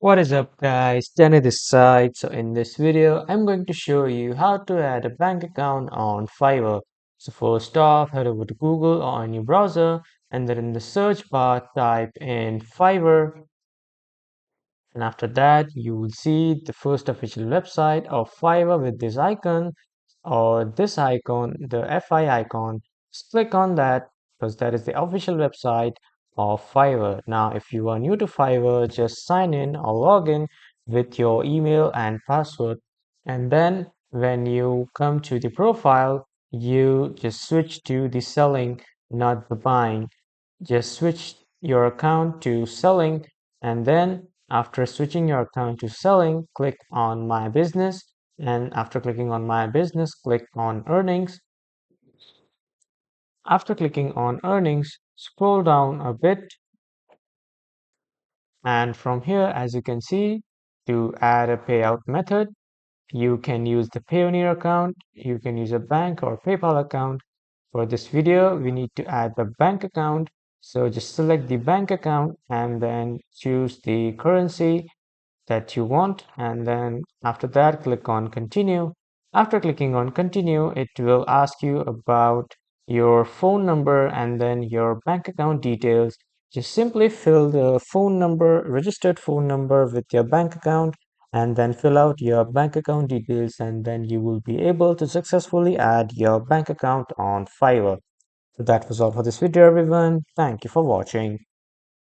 What is up guys, Danny this side. So in this video, I'm going to show you how to add a bank account on Fiverr. So first off, head over to Google or on your browser and then in the search bar type in Fiverr, and after that you will see the first official website of Fiverr with this icon or this icon, the FI icon. Just click on that because that is the official website of Fiverr. Now, if you are new to Fiverr, just sign in or log in with your email and password. And then when you come to the profile, you just switch to the selling, not the buying. Just switch your account to selling, and then after switching your account to selling, click on my business, and after clicking on my business, click on earnings. After clicking on earnings, scroll down a bit, and from here, as you can see, to add a payout method, you can use the Payoneer account, you can use a bank or PayPal account. For this video, we need to add the bank account. So just select the bank account and then choose the currency that you want, and then after that click on continue. After clicking on continue, it will ask you about your phone number and then your bank account details. Just simply fill the phone number, registered phone number with your bank account, and then fill out your bank account details, and then you will be able to successfully add your bank account on Fiverr. So that was all for this video everyone. Thank you for watching.